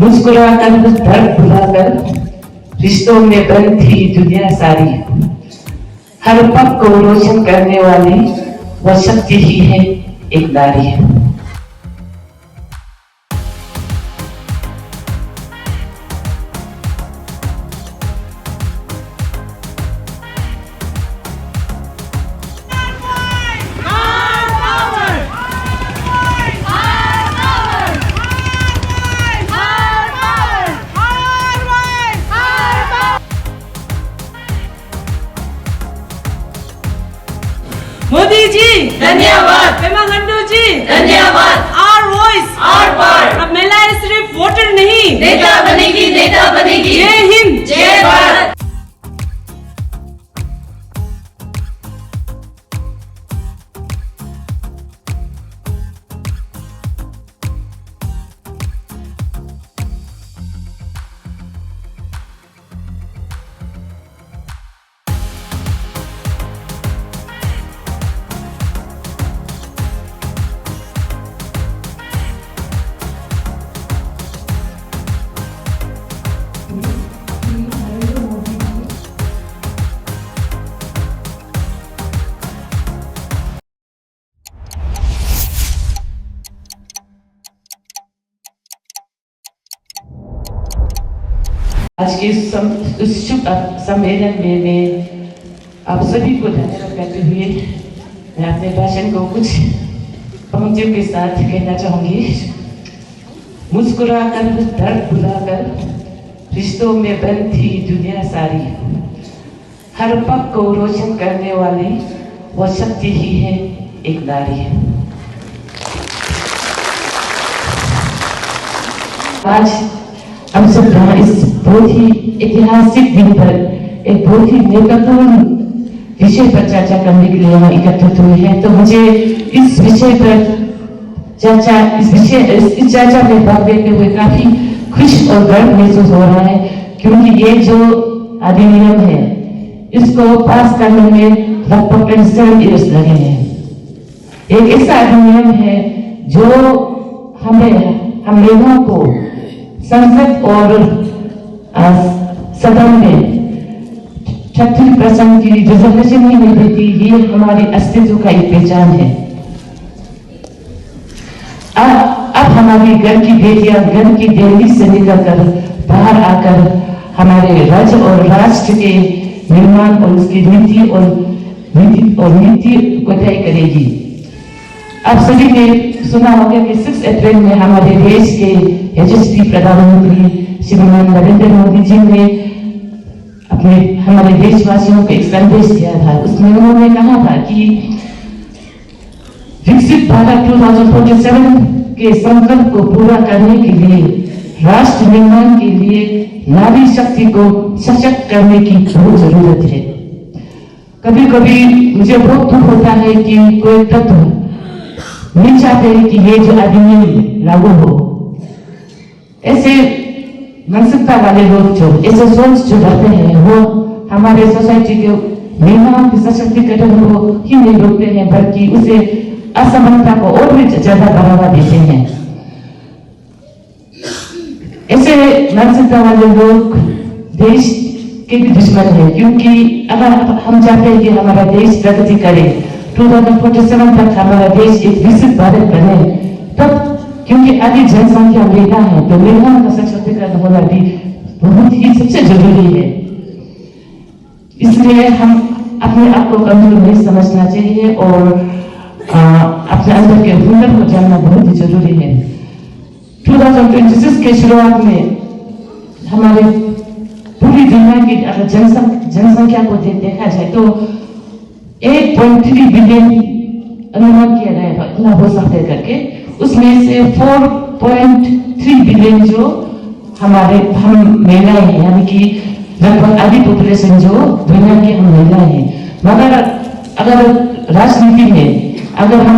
मुस्कुराकर दर्द भुलाकर रिश्तों में बंद थी दुनिया सारी। हर पग को रोशन करने वाली वह शक्ति ही है एक नारी। मोदी जी धन्यवाद। पेमा खंडू जी धन्यवाद। Our voice our part. अब महिलाएं सिर्फ वोटर नहीं नेता बनेगी, नेता बनेगी। जय हिंद, जय भारत। आज के इस शुभ सम्मेलन में मैं आप सभी को धन्यवाद करते हुए मैं अपने भाषण को कुछ पंक्तियों के साथ कहना चाहूंगी। मुस्कुराकर दर्द भुलाकर रिश्तों में बंद थी दुनिया सारी। हर पग को रोशन करने वाली वह शक्ति ही है एक नारी। आज हम सब यहाँ इस बहुत ही ऐतिहासिक दिन पर एक बहुत ही महत्वपूर्ण विषय पर चर्चा करने के लिए यहाँ एकत्रित हुए हैं। तो मुझे इस विषय पर इस चर्चा में भाग लेते हुए काफी खुश और गर्व महसूस हो रहा है, क्योंकि ये जो अधिनियम है इसको पास करने में लगभग 27 इयर्स लगे हैं। एक ऐसा अधिनियम है जो हम लोगों को संसद और सदन में 36% की रिजर्वेशन ही नहीं देती। ये हमारे अस्तित्व का एक पहचान है। अब हमारी घर की बेटियां घर की दिल्ली से निकलकर बाहर आकर हमारे राज्य और राष्ट्र के निर्माण और उसकी नीति को तय करेगी। आप सभी ने सुना होगा कि 6 अप्रैल में हमारे देश के यशस्वी प्रधानमंत्री श्रीमान नरेंद्र मोदी जी ने हमारे देशवासियों को एक संदेश दिया था। उसमें उन्होंने कहा था कि विकसित भारत 2047 के संकल्प को पूरा करने के लिए राष्ट्र निर्माण के लिए नारी शक्ति को सशक्त करने की बहुत जरूरत है। कभी कभी मुझे बहुत दुख होता है कि कोई तत्व नहीं चाहते हैं कि ये जो अधिनियम लागू हो। ऐसे मानसिकता वाले लोग जो ऐसे सोच जो रखते हैं वो हमारे सोसाइटी के महिलाओं के सशक्तिकरण को ही नहीं रोकते हैं, बल्कि उसे असमानता को और भी ज्यादा बढ़ावा देते हैं। ऐसे मानसिकता वाले लोग देश के भी दुश्मन है, क्योंकि अगर हम चाहते हैं कि हमारा देश प्रगति करे, 2047 तक हमारा देश एक विकसित भारत बने, तब क्योंकि आधी जनसंख्या महिला है तो महिलाओं का सशक्तिकरण होना भी बहुत ही सबसे जरूरी है। इसलिए हम अपने आप को कमजोर नहीं समझना चाहिए और अपने अंदर के हुनर को जानना बहुत ही जरूरी है। 2026 के शुरुआत में हमारे पूरी दुनिया की अगर जनसंख्या को देखा जाए तो 8.3 बिलियन अनुमान किया गया था, इतना हो सकता है करके। उसमें से 4.3 बिलियन जो हम महिलाएं हैं, यानी कि लगभग आधी पॉपुलेशन जो दुनिया की हम महिलाएं हैं। मगर अगर राजनीति में अगर हम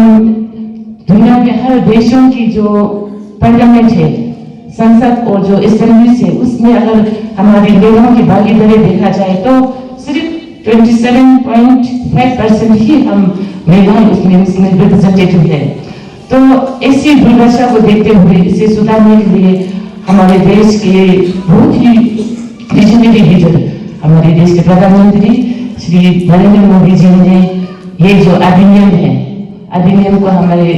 दुनिया के हर देशों की जो पार्लियामेंट है, संसद और जो असेंबली है, उसमें अगर हमारी महिलाओं की भागीदारी देखा जाए तो सिर्फ 27.5% ही हम महिलाएं उसमें रिप्रेजेंटेटिव है। तो ऐसी दुर्दशा को देखते हुए इसे सुधारने के लिए हमारे देश के बहुत ही विजनरी लीडर हमारे देश के प्रधानमंत्री श्री नरेंद्र मोदी जी ने ये जो अधिनियम को हमारे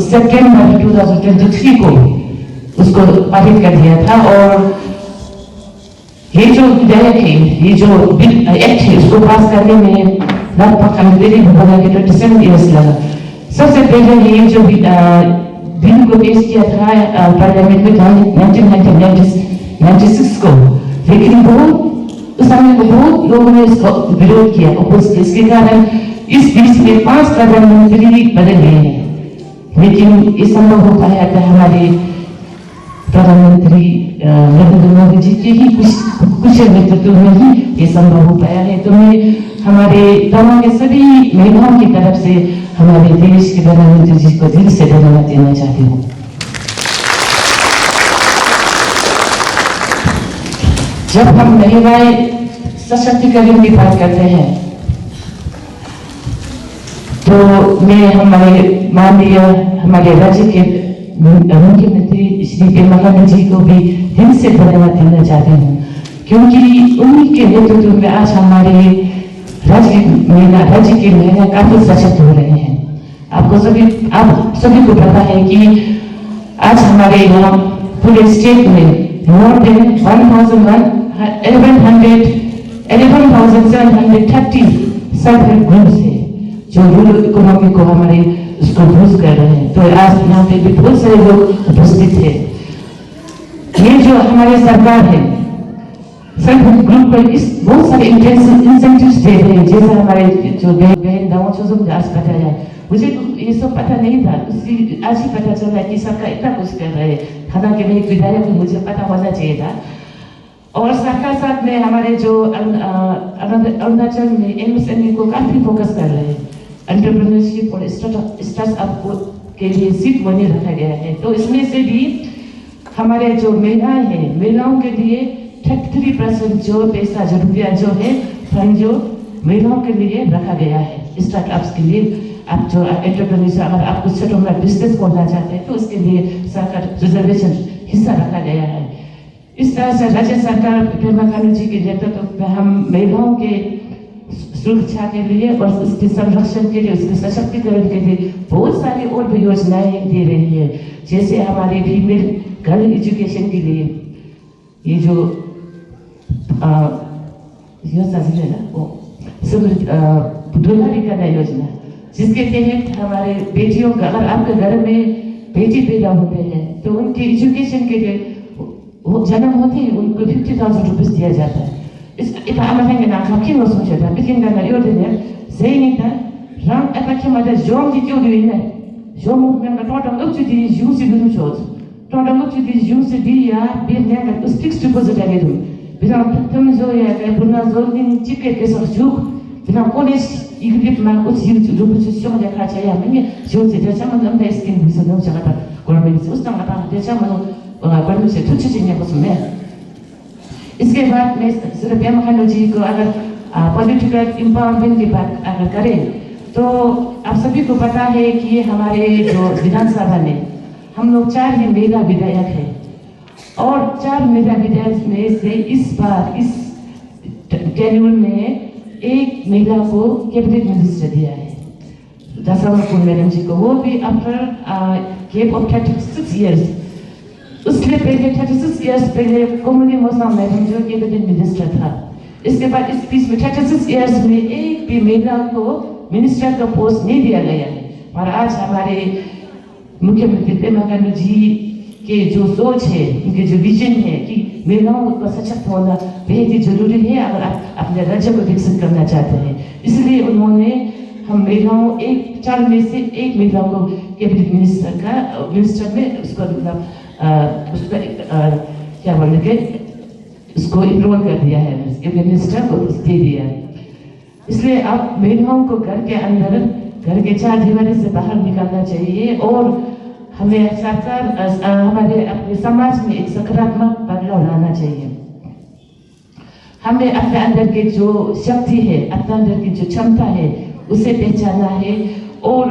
सितंबर 2023 को उसको पारित कर दिया था। और ये जो विधेयक है, ये जो एक्ट है, उसको पास करने में लगभग हमें 27 ईयर्स लगा। सबसे पहले ये जो बिल को पेश किया था पार्लियामेंट में 1996 को, लेकिन उस समय को बहुत लोगों ने इसको विरोध किया, अपोज किया। इसके कारण इस बीच में 5 प्रधानमंत्री बदल गए हैं, लेकिन ये संभव हो पाया था हमारे प्रधानमंत्री नरेंद्र मोदी जी के ही कुछ नेतृत्व में ही ये संभव हो पाया है। तो मैं हमारे गांव के सभी महिलाओं की तरफ से हमारे देश के प्रधानमंत्री जी को दिल से धन्यवाद देना चाहती हूँ। जब हम महिलाएं सशक्तिकरण की बात करते हैं तो मैं हमारे माननीय हमारे राज्य के मुख्यमंत्री श्री पेमा खांडू जी को भी दिल से धन्यवाद देना चाहती हूँ, क्योंकि उन्हीं के नेतृत्व में आज हमारे राज्य की महिला काफी सशक्त हो रहे हैं। आप सभी को पता है कि आज हमारे यहाँ पूरे स्टेट में more than 11,730 self help groups है जो रूरल इकोनॉमी को हमारे उसको बूस्ट कर रहे हैं। तो आज यहाँ पे भी बहुत सारे लोग उपस्थित है। ये जो हमारे सरकार है सेल्फ हेल्प ग्रुप पर इस बहुत सारे इंसेंटिव्स दे रहे हैं, जैसे हमारे जो बहन दावा चौधरी ने आज बताया, मुझे ये सब पता नहीं था, आज ही पता चला कि सरकार इतना कुछ कर रहे हैं। हालांकि मैं एक विधायक हूँ, मुझे पता होना चाहिए था। और साथ में हमारे जो अरुणाचल में MSME को काफी फोकस कर रहे हैं, एंटरप्रेन्योरशिप और स्टार्टअप के लिए सीट बने रखा गया है। तो इसमें से भी हमारे जो महिलाएं हैं, महिलाओं के लिए 33% जो पैसा जो रुपया जो है फंड जो महिलाओं के लिए रखा गया है स्टार्टअप्स के लिए। आप जो एंटरप्रेन्योरशिप अगर आप कुछ छोटा मोटा बिजनेस खोलना चाहते हैं तो उसके लिए सरकार रिजर्वेशन हिस्सा रखा गया है। इस तरह से राज्य सरकार पेमा खांडू जी के नेतृत्व में हम महिलाओं के सुरक्षा के लिए और उसके संरक्षण के लिए, उसके सशक्तिकरण के लिए बहुत सारी और भी योजनाएं दे रही है। जैसे हमारे फीमेल गर्ल एजुकेशन के लिए ये जो योजना है ना, वो दुल्हन कन्या योजना, जिसके तहत हमारे बेटियों का, अगर आपके घर में बेटी पैदा होते हैं तो उनके एजुकेशन के लिए जन्म होते ही उनको 50,000 रुपीज दिया जाता है। Ita amahenge na hakino socheta bikinga na yodene zeinita ram ataki mada jom di kyodine jom menga tota ukti di juice du chot tota ukti di juice di ya bir menga us fixed deposit agedu bina tum zo ya ka buna zo din ticket ke so juk bina konis igrip ma us yuti du position de khacha ya menga juice de chama dam da skin biso no chagata korbe biso us tanga ta de chama no korbe se tuchi ne bosme। इसके बाद मैं सिर्फ पेमा खांडू जी को अगर political empowerment की बात अगर करें तो आप सभी को पता है कि हमारे जो विधानसभा में हम लोग 4 ही महिला विधायक हैं और 4 महिला विधायक में से इस बार इस टेन्यूर में एक महिला को कैबिनेट मिनिस्टर दिया है, दशरथ मैडम जी को, वो भी आफ्टर गैप ऑफ 36 ईयर्स। उसके पहले 36 ईयर्स पहले कोमली मोसाम मैडम जो कैबिनेट मिनिस्टर था। इसके बाद इस बीच में 36 ईयर्स में एक भी महिला को मिनिस्टर का पोस्ट नहीं दिया गया है। और आज हमारे मुख्यमंत्री पेमा खांडू जी के जो सोच है, उनके जो विजन है कि महिलाओं का सशक्त होना बेहद ही जरूरी है अगर आप अपने राज्य को विकसित करना चाहते हैं। इसलिए उन्होंने हम महिलाओं 4 में से एक महिला को कैबिनेट मिनिस्टर में उसको उसका क्या बोलने के उसको इनरोल कर दिया है, मिनिस्टर को दे दिया। इसलिए आप महिलाओं को घर के अंदर, घर के 4 दीवारी से बाहर निकालना चाहिए और हमें सरकार हमारे अपने समाज में एक सकारात्मक बदलाव लाना चाहिए। हमें अपने अंदर की जो शक्ति है, अपने अंदर की जो क्षमता है उसे पहचानना है और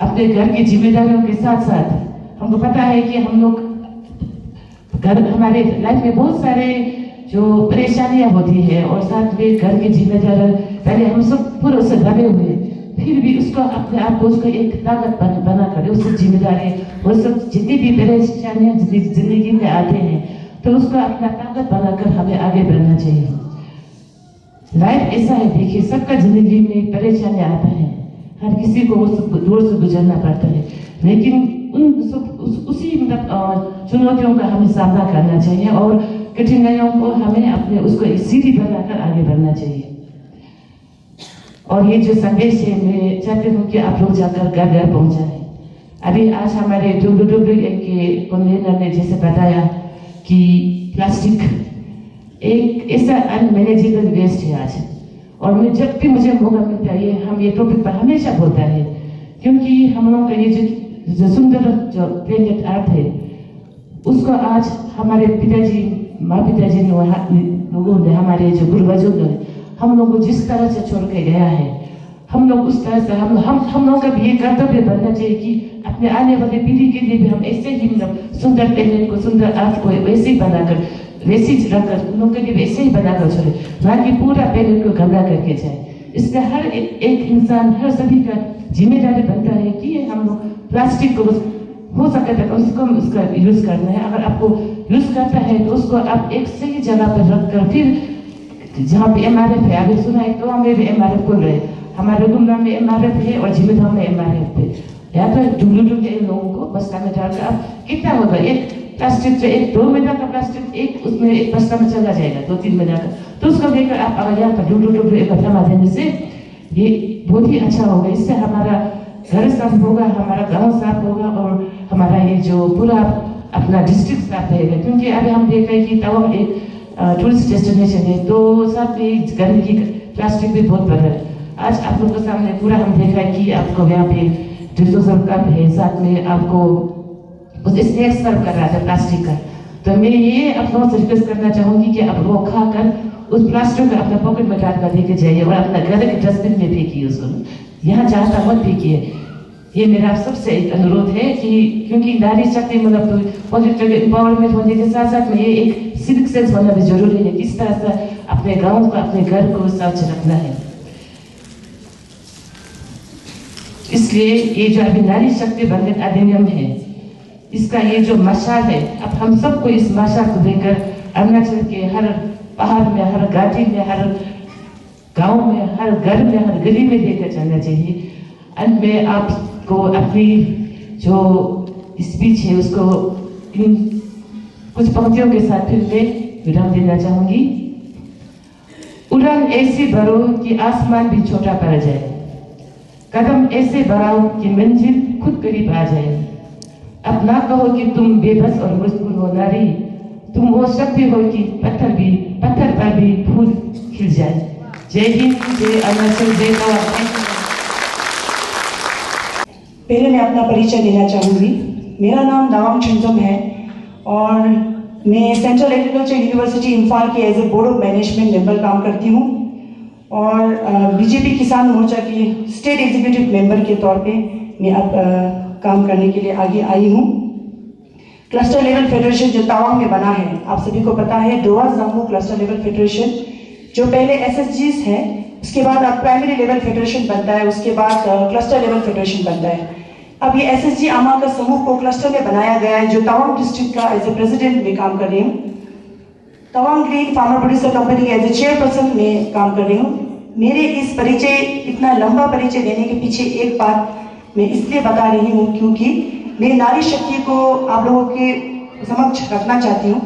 अपने घर की जिम्मेदारियों के साथ साथ हमको पता है कि हम लोग घर हमारे लाइफ में बहुत सारे जो परेशानियां होती है और साथ में घर के जिम्मेदार पहले हम सब पूरे से दबे हुए, फिर भी उसको अपने आप को उसको एक ताकत बना कर उस जिम्मेदारी वो सब जितनी भी परेशानियां जिंदगी में आते हैं तो उसको अपना ताकत बनाकर हमें आगे बढ़ना चाहिए। लाइफ ऐसा है, देखिए सबका जिंदगी में परेशानियां आता है, हर किसी को वो सब दूर से गुजरना पड़ता है, लेकिन उसी मतलब चुनौतियों का हमें सामना करना चाहिए और कठिनाइयों को हमें अपने उसको सीढ़ी बनाकर आगे बढ़ना चाहिए। और ये जो संदेश है मैं चाहती हूँ कि आप लोग जाकर घर घर पहुँचाएं। अभी आज हमारे WWF के कन्वीनर ने जैसे बताया कि प्लास्टिक एक ऐसा अनमैनेजेबल वेस्ट है आज, और मैं जब भी मुझे मौका मिलता है हम ये टॉपिक पर हमेशा बोलता है, क्योंकि हम लोग का ये जो सुंदर जो प्लेनेट अर्थ है उसको आज हमारे पिताजी माँ पिताजी लोगों ने हमारे जो पूर्वजों ने हम लोग को जिस तरह से छोड़ के गया है, हम लोग उस तरह से हम लोगों का भी ये कर्तव्य बनना चाहिए कि अपने आने वाले पीढ़ी के लिए भी हम ऐसे ही मतलब सुंदर प्लेनेट को सुंदर अर्थ को वैसे ही बनाकर वैसे ही रखकर उन लोगों के लिए वैसे ही बनाकर छोड़े, ना कि पूरा प्लेनेट को गंदा करके जाए। इसलिए हर एक इंसान हर सभी का जिम्मेदारी बनता है कि हम लोग प्लास्टिक को हो सके तो कम से कम उसका यूज करना है। अगर आपको यूज करता है तो उसको आप एक सही जगह पर रखकर फिर जहाँ पे MRF है, अभी सुना है तो हमें भी MRF खोल रहे हैं, हमारे गुमला में MRF है और जिम्मेदार में MRF है, या तो ढूंढ के लोगों को बस्ता में डालकर आप कितना होगा एक प्लास्टिक से 1-2 महीना का प्लास्टिक एक उसमें एक बस्ता में चला जाएगा 2-3 महीना का, तो उसको लेकर आप अगर यहाँ पर ढूंढ इकट्ठा मार देने से ये बहुत ही अच्छा होगा। इससे हमारा घर साफ होगा, हमारा गांव साफ होगा और हमारा ये जो पूरा अपना डिस्ट्रिक्ट साफ रहेगा। क्योंकि अभी हम देख रहे हैं कि तवांग एक टूरिस्ट डेस्टिनेशन है, तो साथ में गंदगी प्लास्टिक भी बहुत बढ़ रहा है। आज आप लोगों के सामने पूरा हम देख रहे हैं कि आपको यहाँ पे डिस्पोजल कप है, साथ में आपको कुछ स्नैक्स सर्व कर रहा था प्लास्टिक का। तो मैं ये आप लोगों से रिक्वेस्ट करना चाहूंगी कि आप वो खाकर उस प्लास्टिक को अपने पॉकेट में डालकर लेके जाइए और अपना घर के डस्टबिन में फेंकिए, उसको यहाँ जहाँ तक मत फेंकिए। ये मेरा सबसे एक अनुरोध है कि क्योंकि नारी शक्ति मतलब पॉजिटिव एम्पावरमेंट होने के साथ साथ में ये एक सिविक सेंस होना भी जरूरी है, किस तरह से अपने गाँव को अपने घर को स्वच्छ रखना है। इसलिए ये जो अभी नारी शक्ति बंधन अधिनियम है, इसका ये जो मशाल है, अब हम सबको इस मशाल को देकर अरुणाचल के हर पहाड़ में, हर घाटी में, हर गांव में, हर घर में, हर गली में लेकर चलना चाहिए। अंत में आपको अपनी जो स्पीच है उसको इन कुछ पंक्तियों के साथ फिर मैं विराम देना चाहूंगी। उड़ान ऐसी भरो कि आसमान भी छोटा पड़ जाए, कदम ऐसे बढ़ाओ कि मंजिल खुद करीब आ जाए। अब ना कहो कि तुम बेबस और मजबूर हो नारी, तुम वो शक्ति हो कि पत्थर पर भी फूल खिल जाए। जय हिंद, जय अरुणाचल, जय तवांग। पहले मैं अपना परिचय देना चाहूँगी। मेरा नाम दावांग चुंजम है और मैं सेंट्रल एग्रीकल्चर यूनिवर्सिटी इम्फाल के as a board of management member काम करती हूँ और बीजेपी किसान मोर्चा की स्टेट एग्जीक्यूटिव मेंबर के तौर पे मैं अब काम करने के लिए आगे आई हूँ। क्लस्टर लेवल फेडरेशन जो तवांग में बना है, आप सभी को पता है, डोवा जाम्बू क्लस्टर लेवल फेडरेशन जो पहले SSGs है, उसके बाद अब प्राइमरी लेवल फेडरेशन बनता है, उसके बाद क्लस्टर लेवल फेडरेशन बनता है। अब ये SSG आमा का समूह को क्लस्टर में बनाया गया है, जो तवांग डिस्ट्रिक्ट का एज ए प्रेसिडेंट में काम कर रही हूँ। Tawang green farmer producer company के एज ए चेयरपर्सन में काम कर रही हूँ। मेरे इस परिचय, इतना लंबा परिचय देने के पीछे एक बात मैं इसलिए बता रही हूँ क्योंकि मैं नारी शक्ति को आप लोगों के समक्ष रखना चाहती हूँ।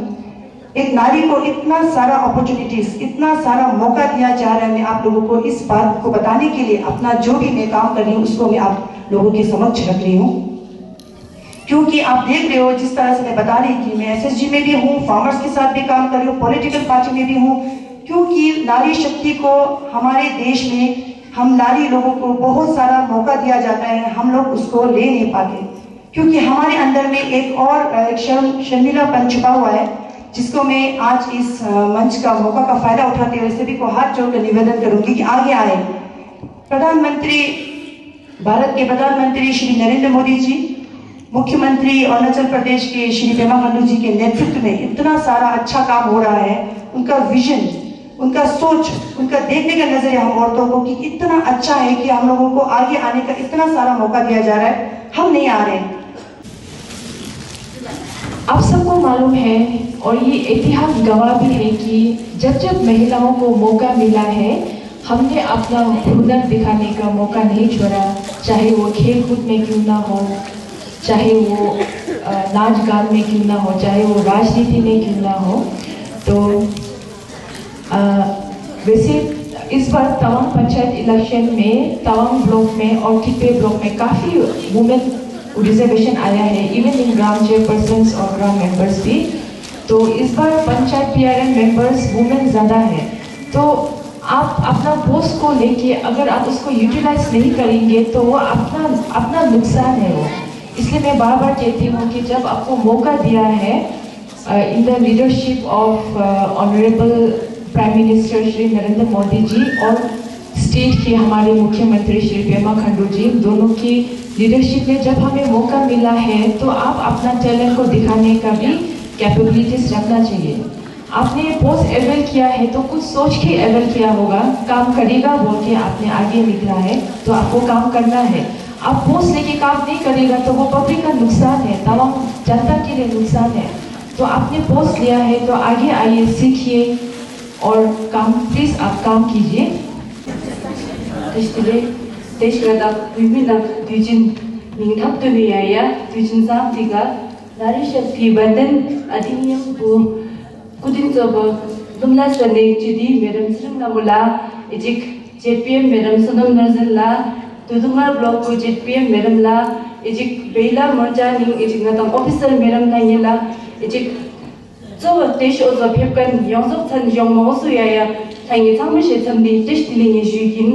एक नारी को इतना सारा अपॉर्चुनिटीज, इतना सारा मौका दिया जा रहा है। मैं आप लोगों को इस बात को बताने के लिए अपना जो भी मैं काम कर रही हूँ उसको मैं आप लोगों के समक्ष रख रही हूँ, क्योंकि आप देख रहे हो जिस तरह से मैं बता रही कि मैं SSG में भी हूँ, फार्मर्स के साथ भी काम कर रही हूँ, पॉलिटिकल पार्टी में भी हूँ, क्योंकि नारी शक्ति को हमारे देश में हम नारी लोगों को बहुत सारा मौका दिया जाता है, हम लोग उसको ले नहीं पाते क्योंकि हमारे अंदर में एक और शर्मिलापन छुपा हुआ है, जिसको मैं आज इस मंच का मौका का फायदा उठाते हुए सभी को हाथ जोड़कर निवेदन करूंगी कि आगे आए। प्रधानमंत्री, भारत के प्रधानमंत्री श्री नरेंद्र मोदी जी मुख्यमंत्री अरुणाचल प्रदेश के श्री पेमा खांडू जी के नेतृत्व में इतना सारा अच्छा काम हो रहा है, उनका विजन, उनका सोच, उनका देखने का नजरिया हम औरतों को कि इतना अच्छा है कि हम लोगों को आगे आने का इतना सारा मौका दिया जा रहा है, हम नहीं आ रहे। आप सबको मालूम है और ये इतिहास गवाह भी है कि जब जब महिलाओं को मौका मिला है, हमने अपना हुनर दिखाने का मौका नहीं छोड़ा, चाहे वो खेल कूद में क्यों ना हो, चाहे वो नाच गान में क्यों ना हो, चाहे वो राजनीति में क्यों ना हो। तो वैसे इस बार तवांग पंचायत इलेक्शन में तवांग ब्लॉक में और किपे ब्लॉक में काफ़ी वुमेन रिजर्वेशन आया है, इवन इन ग्राम चेयरपर्सन और ग्राम मेंबर्स भी। तो इस बार पंचायत PRM मेंबर्स वुमेन ज़्यादा है। तो आप अपना पोस्ट को लेके अगर आप उसको यूटिलाइज नहीं करेंगे तो वो अपना नुकसान है वो। इसलिए मैं बार बार कहती हूँ कि जब आपको मौका दिया है in the leadership of honourable prime minister Shri Narendra Modi ji और स्टेट के हमारे मुख्यमंत्री श्री पेमा खांडू जी, दोनों की लीडरशिप में जब हमें मौका मिला है तो आप अपना टैलेंट को दिखाने का भी कैपेबिलिटीज रखना चाहिए। आपने पोस्ट एवेल किया है तो कुछ सोच के एवेल किया होगा, काम करेगा बोल के आपने आगे निकला है, तो आपको काम करना है। आप पोस्ट लेके काम नहीं करेगा तो वो पब्लिक का नुकसान है, तमाम जनता के लिए नुकसान है। तो आपने पोस्ट लिया है तो आगे आइए, सीखिए और काम, प्लीज आप काम कीजिए। देशगदा विभिन्न द्विजिन निंगथप दुनियाया द्विजिन सामतिगा नारी शक्ति बंधन अधिनियम को कुदिन जब दुमला सने चिदी मेरम सिरंग नामुला इजिक JPM मेरम सनम नजला दुदुंगा ब्लॉक को JPM मेरम ला इजिक बेला मर्जा निंग इजिक नतम ऑफिसर मेरम नायला इजिक जो देश ओजो फेपकन योंजो छन योंग मोसुयाया थांगे थांमे शे छमदी देश दिलिंग जुगिन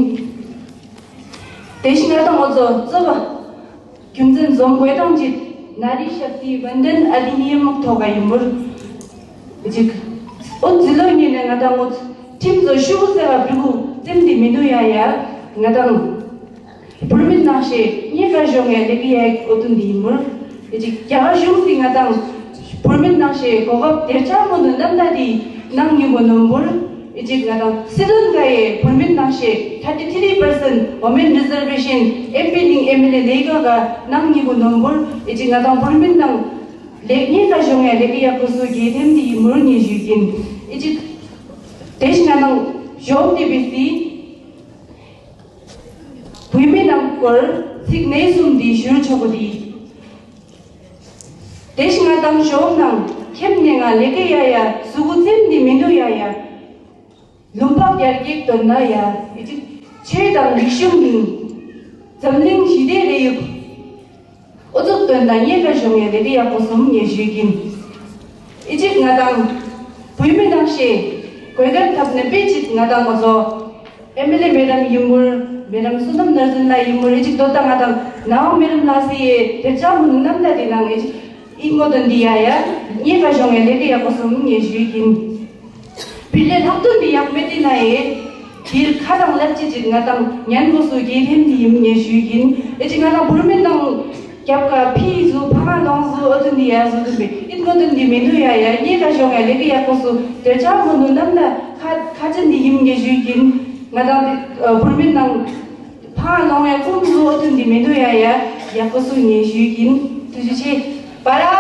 देश नतम ओजो जो क्युमजन जोंगवे तंजित नारी शक्ति बंधन अधिनियम मुक्तोगाइमुर इजिक उन जिलों में नगादम उत टीम जो शुरू से अब्रुगु टीम दिमिनुयाया नगादम पुरमित नाशे ये कर्जोंगे लेकिन एक उतन दिमुर इजिक क्या शुरू थी नगादम पुरमित नाशे कोगब तेरचा मुन नंदादी नंग युगोनुमुर इजिक नगादम सिदन गाये पुरमित नाशे 33% women reservation MPing MLA लेगा नंग युगोनुमुर इजिक नगादम पुरमित नंग लेकिन का जो है लेकिन या कुछ ये थे नी मुर्नी जुगिन इजिक देश ना जॉब दी बिस्ती women पर सिग्नेचर सुंदी शुरू छोड़ी देश ना तंग जॉब ना खेम नेगा लेकिन या सुगुतें दी मिंदु या लुम्पा यार केक तो ना या इजिक छह तंग लिशुम दी जमलिंग शिदे ले 오죽 된다니 가정에 대비야 고som 예식인 이집 나당 부임당시 고간 탑네 베짓 나당 어서 MLA 매담 유물 매담 수남 너진라 유물 이집 도당 나당 나오 매담 라시에 대자문 남다디랑 이 모든 디야야 이 가정에 대비야 고som 예식인 빌레 학돈 디약 메디나에 길 가장 랩지짓 나당 냔고수 기템디 예식인 이집 나당 부임당 क्या फीस भाग लॉन्स अदुन दिया अदुन बे इनको दिन दी मेनू या ये का जोंग है लेकिन या कोसु तेजा मनु नंदा खाजन दी हिम के जुगिन नदा पुरमिन नंग भाग लॉन्ग या कुम जो अदुन दी मेनू या कोसु ये जुगिन तुझे बारा